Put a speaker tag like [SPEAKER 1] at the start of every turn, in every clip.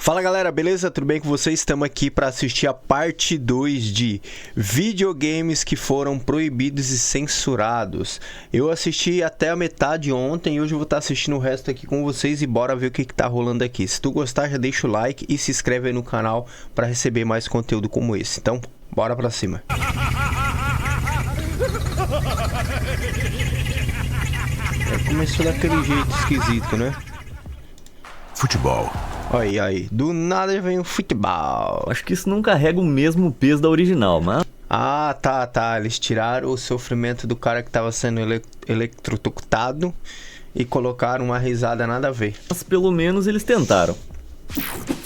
[SPEAKER 1] Fala galera, beleza? Tudo bem com vocês? Estamos aqui para assistir a parte 2 de videogames que foram proibidos e censurados. Eu assisti até a metade ontem e hoje eu vou estar assistindo o resto aqui com vocês e bora ver o que tá rolando aqui. Se tu gostar, já deixa o like e se inscreve aí no canal para receber mais conteúdo como esse. Então, bora pra cima. Começou daquele jeito esquisito, né?
[SPEAKER 2] Futebol.
[SPEAKER 1] Aí, do nada já vem o futebol.
[SPEAKER 3] Acho que isso não carrega o mesmo peso da original, mas...
[SPEAKER 1] Ah, tá. Eles tiraram o sofrimento do cara que tava sendo eletrocutado e colocaram uma risada nada a ver.
[SPEAKER 3] Mas pelo menos eles tentaram.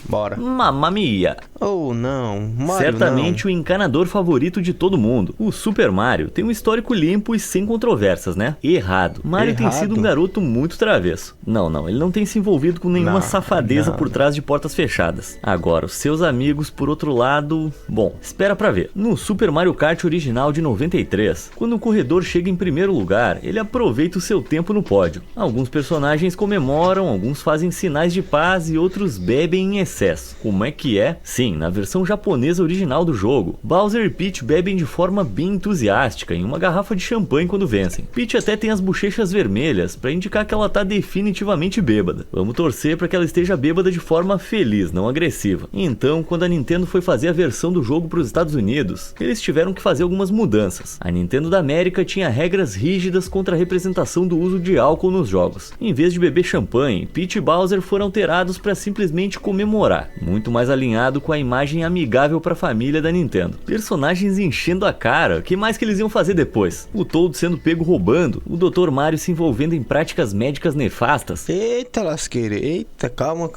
[SPEAKER 1] Bora.
[SPEAKER 3] Mamma mia!
[SPEAKER 1] Oh, não. Mario,
[SPEAKER 3] certamente
[SPEAKER 1] não.
[SPEAKER 3] O encanador favorito de todo mundo. O Super Mario tem um histórico limpo e sem controvérsias, né? Errado. Mario tem sido um garoto muito travesso. Não, ele não tem se envolvido com nenhuma safadeza por trás de portas fechadas. Agora, os seus amigos, por outro lado... Bom, espera pra ver. No Super Mario Kart original de 93, quando o corredor chega em primeiro lugar, ele aproveita o seu tempo no pódio. Alguns personagens comemoram, alguns fazem sinais de paz e outros bebem em excesso. Como é que é? Sim, na versão japonesa original do jogo, Bowser e Peach bebem de forma bem entusiástica em uma garrafa de champanhe quando vencem. Peach até tem as bochechas vermelhas para indicar que ela tá definitivamente bêbada. Vamos torcer para que ela esteja bêbada de forma feliz, não agressiva. Então, quando a Nintendo foi fazer a versão do jogo para os Estados Unidos, eles tiveram que fazer algumas mudanças. A Nintendo da América tinha regras rígidas contra a representação do uso de álcool nos jogos. Em vez de beber champanhe, Peach e Bowser foram alterados para simplesmente comemorar, muito mais alinhado com a imagem amigável para a família da Nintendo. Personagens enchendo a cara, o que mais que eles iam fazer depois? O Toad sendo pego roubando, o Dr. Mario se envolvendo em práticas médicas nefastas.
[SPEAKER 1] Eita lasqueira, eita, calma,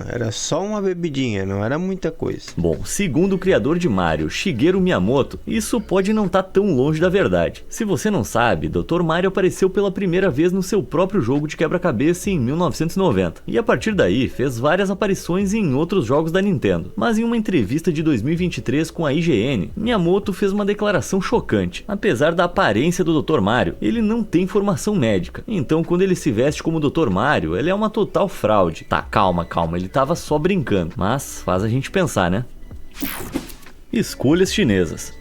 [SPEAKER 1] era só uma bebidinha, não era muita coisa.
[SPEAKER 3] Bom, segundo o criador de Mario, Shigeru Miyamoto, isso pode não estar tão longe da verdade. Se você não sabe, Dr. Mario apareceu pela primeira vez no seu próprio jogo de quebra-cabeça em 1990, e a partir daí fez várias aparições em outros jogos da Nintendo. Mas em uma entrevista de 2023 com a IGN, Miyamoto fez uma declaração chocante. Apesar da aparência do Dr. Mario, ele não tem formação médica. Então, quando ele se veste como Dr. Mario, ele é uma total fraude. Tá, calma, ele tava só brincando. Mas faz a gente pensar, né? Escolhas chinesas.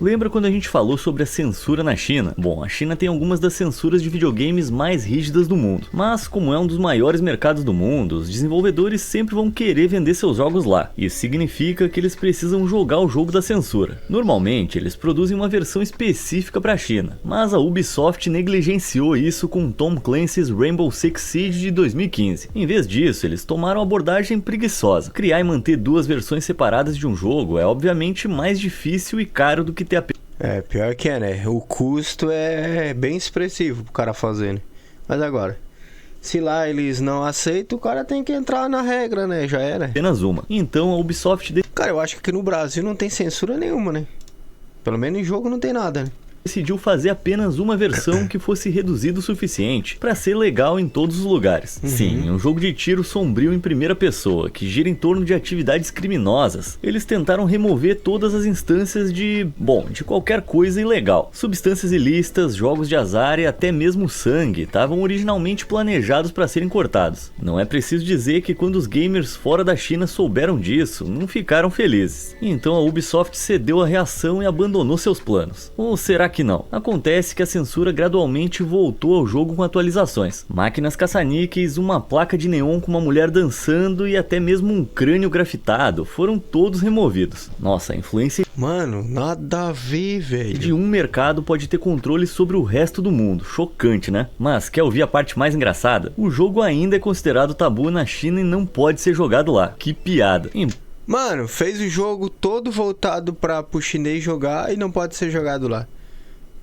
[SPEAKER 3] Lembra quando a gente falou sobre a censura na China? Bom, a China tem algumas das censuras de videogames mais rígidas do mundo. Mas como é um dos maiores mercados do mundo, os desenvolvedores sempre vão querer vender seus jogos lá. Isso significa que eles precisam jogar o jogo da censura. Normalmente, eles produzem uma versão específica para a China, mas a Ubisoft negligenciou isso com Tom Clancy's Rainbow Six Siege de 2015. Em vez disso, eles tomaram a abordagem preguiçosa. Criar e manter duas versões separadas de um jogo é obviamente mais difícil e caro do que ter
[SPEAKER 1] pior que é, né? O custo é bem expressivo pro cara fazer, né? Mas agora, se lá eles não aceitam, o cara tem que entrar na regra, né? Já era.
[SPEAKER 3] Apenas uma. Então a Ubisoft...
[SPEAKER 1] Cara, eu acho que aqui no Brasil não tem censura nenhuma, né? Pelo menos em jogo não tem nada, né?
[SPEAKER 3] Decidiu fazer apenas uma versão que fosse reduzida o suficiente para ser legal em todos os lugares. Sim, um jogo de tiro sombrio em primeira pessoa, que gira em torno de atividades criminosas. Eles tentaram remover todas as instâncias de qualquer coisa ilegal. Substâncias ilícitas, jogos de azar e até mesmo sangue estavam originalmente planejados para serem cortados. Não é preciso dizer que quando os gamers fora da China souberam disso, não ficaram felizes. Então a Ubisoft cedeu à reação e abandonou seus planos. Ou será que não? Acontece que a censura gradualmente voltou ao jogo com atualizações. Máquinas caça-níqueis, uma placa de neon com uma mulher dançando e até mesmo um crânio grafitado foram todos removidos. Nossa, a influência...
[SPEAKER 1] Mano, nada a ver, velho.
[SPEAKER 3] De um mercado pode ter controle sobre o resto do mundo. Chocante, né? Mas quer ouvir a parte mais engraçada? O jogo ainda é considerado tabu na China e não pode ser jogado lá. Que piada.
[SPEAKER 1] Mano, fez o jogo todo voltado pro chinês jogar e não pode ser jogado lá.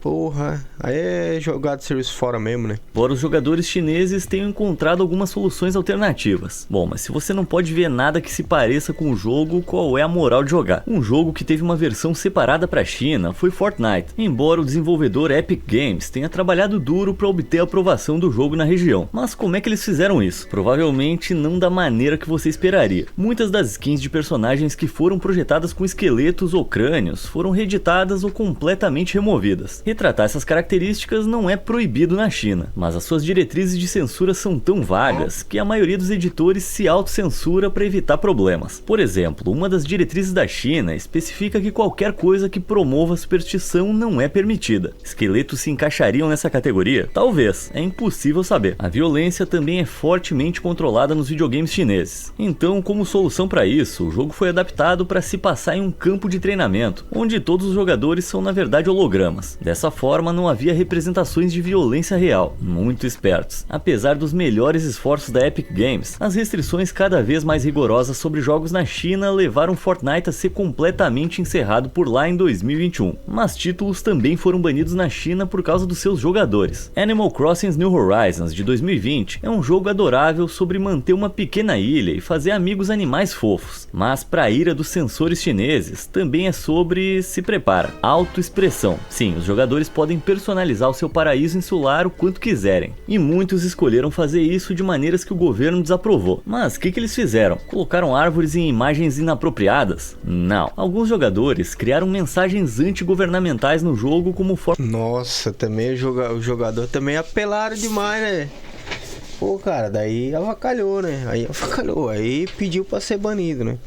[SPEAKER 1] Porra, aí é jogado serviço fora mesmo, né?
[SPEAKER 3] Embora os jogadores chineses tenham encontrado algumas soluções alternativas. Bom, mas se você não pode ver nada que se pareça com o jogo, qual é a moral de jogar? Um jogo que teve uma versão separada para a China foi Fortnite, embora o desenvolvedor Epic Games tenha trabalhado duro para obter a aprovação do jogo na região. Mas como é que eles fizeram isso? Provavelmente não da maneira que você esperaria. Muitas das skins de personagens que foram projetadas com esqueletos ou crânios foram reeditadas ou completamente removidas. Retratar essas características não é proibido na China, mas as suas diretrizes de censura são tão vagas que a maioria dos editores se autocensura para evitar problemas. Por exemplo, uma das diretrizes da China especifica que qualquer coisa que promova superstição não é permitida. Esqueletos se encaixariam nessa categoria? Talvez, é impossível saber. A violência também é fortemente controlada nos videogames chineses. Então, como solução para isso, o jogo foi adaptado para se passar em um campo de treinamento, onde todos os jogadores são na verdade hologramas. Dessa forma, não havia representações de violência real. Muito espertos. Apesar dos melhores esforços da Epic Games, as restrições cada vez mais rigorosas sobre jogos na China levaram Fortnite a ser completamente encerrado por lá em 2021. Mas títulos também foram banidos na China por causa dos seus jogadores. Animal Crossing New Horizons de 2020 é um jogo adorável sobre manter uma pequena ilha e fazer amigos animais fofos. Mas para a ira dos censores chineses, também é sobre, se prepara, autoexpressão. Sim, os jogadores podem personalizar o seu paraíso insular o quanto quiserem. E muitos escolheram fazer isso de maneiras que o governo desaprovou. Mas o que eles fizeram? Colocaram árvores em imagens inapropriadas? Não. Alguns jogadores criaram mensagens antigovernamentais no jogo como forma...
[SPEAKER 1] Nossa, também o jogador também apelaram demais, né? Pô, cara, daí avacalhou, né? Aí pediu pra ser banido, né?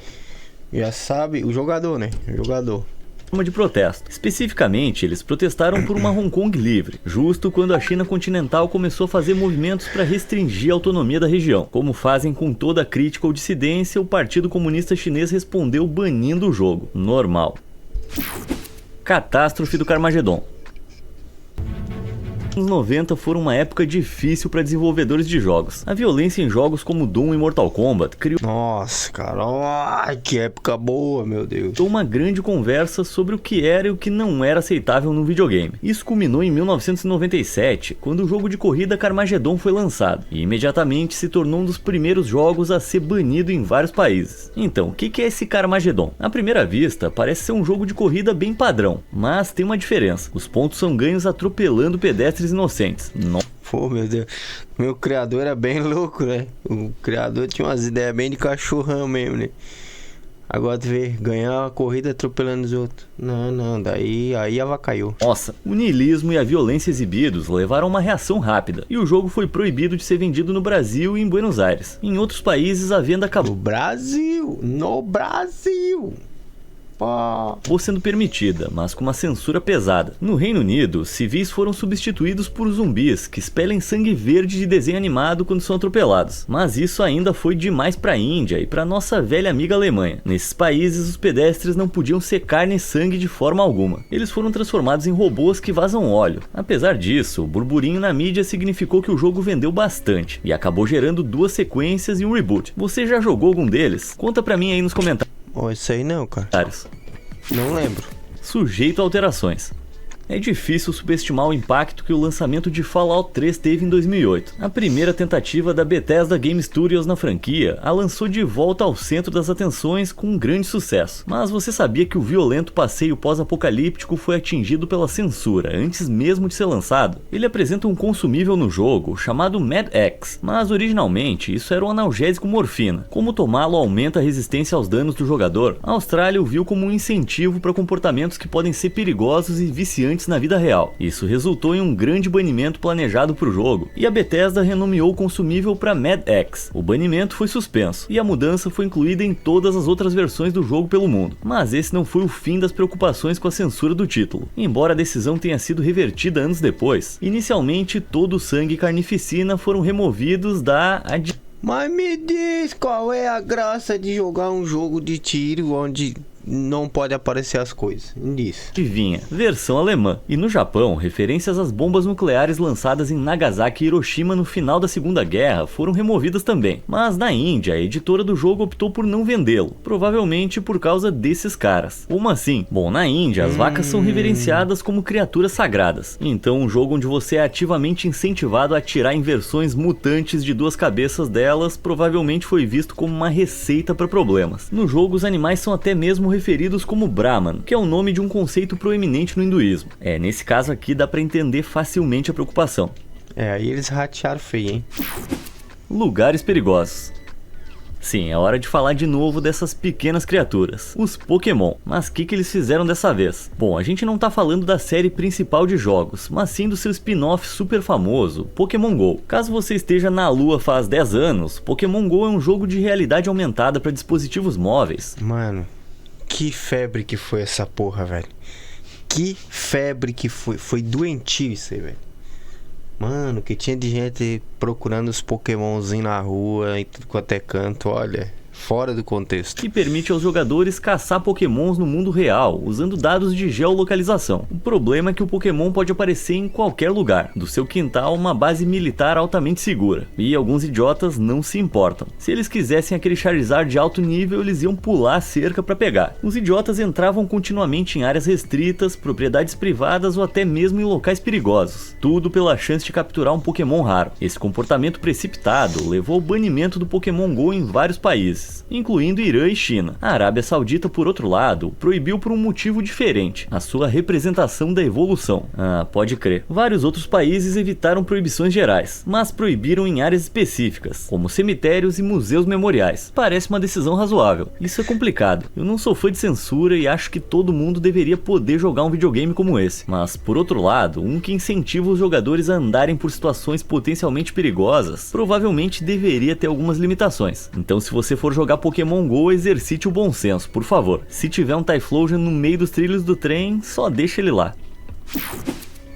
[SPEAKER 1] Já sabe, o jogador, né? O jogador.
[SPEAKER 3] De protesto. Especificamente, eles protestaram por uma Hong Kong livre, justo quando a China continental começou a fazer movimentos para restringir a autonomia da região. Como fazem com toda crítica ou dissidência, o Partido Comunista Chinês respondeu banindo o jogo. Normal. Catástrofe do Carmageddon. Os anos 90 foram uma época difícil para desenvolvedores de jogos. A violência em jogos como Doom e Mortal Kombat criou...
[SPEAKER 1] Nossa, cara, ai, que época boa, meu Deus.
[SPEAKER 3] Uma grande conversa sobre o que era e o que não era aceitável no videogame. Isso culminou em 1997, quando o jogo de corrida Carmageddon foi lançado, e imediatamente se tornou um dos primeiros jogos a ser banido em vários países. Então, o que é esse Carmageddon? À primeira vista, parece ser um jogo de corrida bem padrão, mas tem uma diferença. Os pontos são ganhos atropelando pedestres inocentes.
[SPEAKER 1] Pô, meu Deus. Meu criador era bem louco, né? O criador tinha umas ideias bem de cachorrão mesmo, né? Agora tu vê, ganhar uma corrida atropelando os outros. Não, daí avacaiou.
[SPEAKER 3] Nossa, o niilismo e a violência exibidos levaram a uma reação rápida, e o jogo foi proibido de ser vendido no Brasil e em Buenos Aires. Em outros países a venda acabou.
[SPEAKER 1] No Brasil!
[SPEAKER 3] Acabou sendo permitida, mas com uma censura pesada. No Reino Unido, civis foram substituídos por zumbis que expelem sangue verde de desenho animado quando são atropelados. Mas isso ainda foi demais para a Índia e para nossa velha amiga Alemanha. Nesses países, os pedestres não podiam ser carne e sangue de forma alguma. Eles foram transformados em robôs que vazam óleo. Apesar disso, o burburinho na mídia significou que o jogo vendeu bastante e acabou gerando 2 sequências e um reboot. Você já jogou algum deles? Conta pra mim aí nos comentários.
[SPEAKER 1] Isso aí não, cara. Não lembro.
[SPEAKER 3] Sujeito a alterações. É difícil subestimar o impacto que o lançamento de Fallout 3 teve em 2008. A primeira tentativa da Bethesda Game Studios na franquia a lançou de volta ao centro das atenções com um grande sucesso. Mas você sabia que o violento passeio pós-apocalíptico foi atingido pela censura antes mesmo de ser lançado? Ele apresenta um consumível no jogo chamado Mad X, mas originalmente isso era um analgésico morfina. Como tomá-lo aumenta a resistência aos danos do jogador, a Austrália o viu como um incentivo para comportamentos que podem ser perigosos e viciantes na vida real. Isso resultou em um grande banimento planejado para o jogo, e a Bethesda renomeou o consumível para Mad X. O banimento foi suspenso, e a mudança foi incluída em todas as outras versões do jogo pelo mundo. Mas esse não foi o fim das preocupações com a censura do título. Embora a decisão tenha sido revertida anos depois, inicialmente todo o sangue e carnificina foram removidos da...
[SPEAKER 1] Mas me diz qual é a graça de jogar um jogo de tiro onde não pode aparecer as coisas. Diz.
[SPEAKER 3] Adivinha, versão alemã. E no Japão, referências às bombas nucleares lançadas em Nagasaki e Hiroshima no final da Segunda Guerra foram removidas também. Mas na Índia, a editora do jogo optou por não vendê-lo, provavelmente por causa desses caras. Como assim? Bom, na Índia, as vacas são reverenciadas como criaturas sagradas. Então, um jogo onde você é ativamente incentivado a atirar em versões mutantes de 2 cabeças delas provavelmente foi visto como uma receita para problemas. No jogo, os animais são até mesmo referidos como Brahman, que é o nome de um conceito proeminente no hinduísmo. Nesse caso aqui dá pra entender facilmente a preocupação.
[SPEAKER 1] Aí eles ratearam feio, hein?
[SPEAKER 3] Lugares perigosos. Sim, é hora de falar de novo dessas pequenas criaturas, os Pokémon. Mas o que eles fizeram dessa vez? Bom, a gente não tá falando da série principal de jogos, mas sim do seu spin-off super famoso, Pokémon GO. Caso você esteja na Lua faz 10 anos, Pokémon GO é um jogo de realidade aumentada para dispositivos móveis.
[SPEAKER 1] Mano, que febre que foi essa porra, velho. Que febre que foi. Foi doentio isso aí, velho. Mano, que tinha de gente procurando os Pokémonzinhos na rua e tudo quanto é canto, olha, fora do contexto.
[SPEAKER 3] Que permite aos jogadores caçar Pokémons no mundo real, usando dados de geolocalização. O problema é que o Pokémon pode aparecer em qualquer lugar, do seu quintal uma base militar altamente segura, e alguns idiotas não se importam. Se eles quisessem aquele Charizard de alto nível, eles iam pular a cerca para pegar. Os idiotas entravam continuamente em áreas restritas, propriedades privadas ou até mesmo em locais perigosos, tudo pela chance de capturar um Pokémon raro. Esse comportamento precipitado levou ao banimento do Pokémon GO em vários países, incluindo Irã e China. A Arábia Saudita, por outro lado, proibiu por um motivo diferente, a sua representação da evolução. Ah, pode crer. Vários outros países evitaram proibições gerais, mas proibiram em áreas específicas, como cemitérios e museus memoriais. Parece uma decisão razoável. Isso é complicado. Eu não sou fã de censura e acho que todo mundo deveria poder jogar um videogame como esse. Mas, por outro lado, um que incentiva os jogadores a andarem por situações potencialmente perigosas, provavelmente deveria ter algumas limitações. Então, se você for jogar Pokémon GO, exercite o bom senso, por favor. Se tiver um Typhlosion no meio dos trilhos do trem, só deixa ele lá.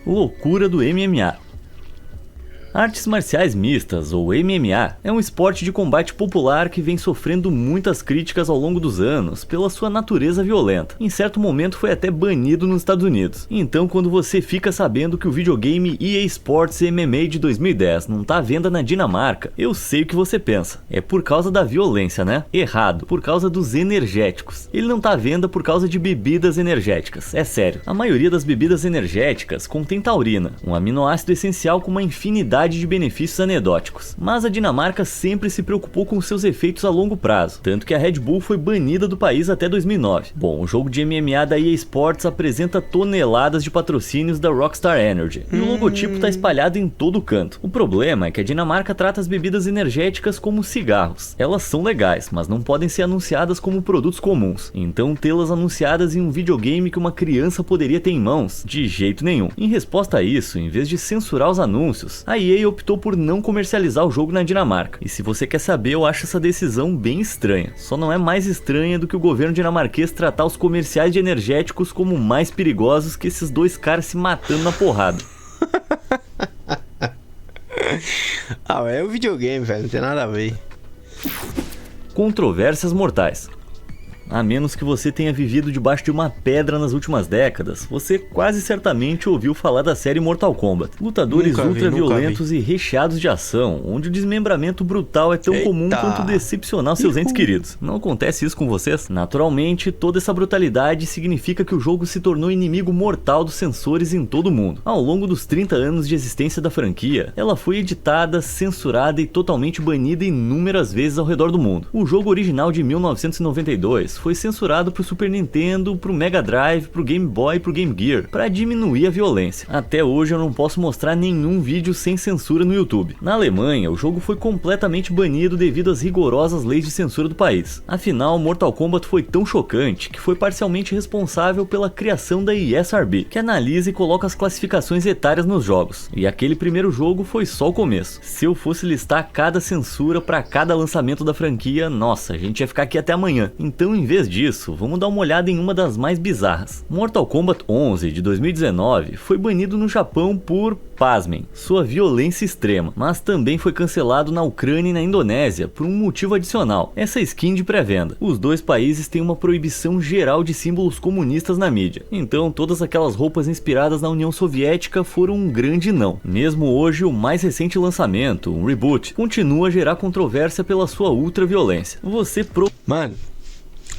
[SPEAKER 3] Loucura do MMA. Artes marciais mistas, ou MMA, é um esporte de combate popular que vem sofrendo muitas críticas ao longo dos anos pela sua natureza violenta. Em certo momento foi até banido nos Estados Unidos. Então, quando você fica sabendo que o videogame EA Sports MMA de 2010 não tá à venda na Dinamarca, eu sei o que você pensa. É por causa da violência, né? Errado, por causa dos energéticos. Ele não tá à venda por causa de bebidas energéticas, é sério. A maioria das bebidas energéticas contém taurina, um aminoácido essencial com uma infinidade de benefícios anedóticos, mas a Dinamarca sempre se preocupou com seus efeitos a longo prazo, tanto que a Red Bull foi banida do país até 2009. Bom, o jogo de MMA da EA Sports apresenta toneladas de patrocínios da Rockstar Energy, e o logotipo está espalhado em todo canto. O problema é que a Dinamarca trata as bebidas energéticas como cigarros. Elas são legais, mas não podem ser anunciadas como produtos comuns, então tê-las anunciadas em um videogame que uma criança poderia ter em mãos, de jeito nenhum. Em resposta a isso, em vez de censurar os anúncios, a EA optou por não comercializar o jogo na Dinamarca. E se você quer saber, eu acho essa decisão bem estranha. Só não é mais estranha do que o governo dinamarquês tratar os comerciais de energéticos como mais perigosos que esses dois caras se matando na porrada.
[SPEAKER 1] É o videogame, velho, não tem nada a ver.
[SPEAKER 3] Controvérsias mortais. A menos que você tenha vivido debaixo de uma pedra nas últimas décadas, você quase certamente ouviu falar da série Mortal Kombat. Lutadores ultraviolentos e recheados de ação, onde o desmembramento brutal é tão comum quanto decepcionar seus entes queridos. Não acontece isso com vocês? Naturalmente, toda essa brutalidade significa que o jogo se tornou inimigo mortal dos censores em todo o mundo. Ao longo dos 30 anos de existência da franquia, ela foi editada, censurada e totalmente banida inúmeras vezes ao redor do mundo. O jogo original de 1992 foi censurado pro Super Nintendo, pro Mega Drive, pro Game Boy e pro Game Gear, para diminuir a violência. Até hoje eu não posso mostrar nenhum vídeo sem censura no YouTube. Na Alemanha, o jogo foi completamente banido devido às rigorosas leis de censura do país. Afinal, Mortal Kombat foi tão chocante que foi parcialmente responsável pela criação da ESRB, que analisa e coloca as classificações etárias nos jogos. E aquele primeiro jogo foi só o começo. Se eu fosse listar cada censura para cada lançamento da franquia, nossa, a gente ia ficar aqui até amanhã. Então, em vez disso, vamos dar uma olhada em uma das mais bizarras. Mortal Kombat 11 de 2019 foi banido no Japão por, pasmem, sua violência extrema, mas também foi cancelado na Ucrânia e na Indonésia por um motivo adicional, essa skin de pré-venda. Os dois países têm uma proibição geral de símbolos comunistas na mídia, então todas aquelas roupas inspiradas na União Soviética foram um grande não. Mesmo hoje, o mais recente lançamento, um reboot, continua a gerar controvérsia pela sua ultraviolência.
[SPEAKER 1] Mano,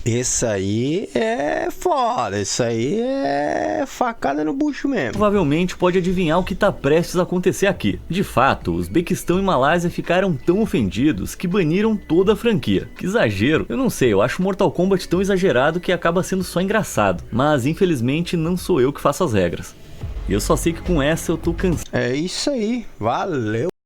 [SPEAKER 1] isso aí é foda, isso aí é facada no bucho mesmo.
[SPEAKER 3] Provavelmente pode adivinhar o que tá prestes a acontecer aqui. De fato, Uzbequistão e Malásia ficaram tão ofendidos que baniram toda a franquia. Que exagero. Eu não sei, eu acho Mortal Kombat tão exagerado que acaba sendo só engraçado. Mas infelizmente não sou eu que faço as regras. Eu só sei que com essa eu tô cansado.
[SPEAKER 1] É isso aí, valeu.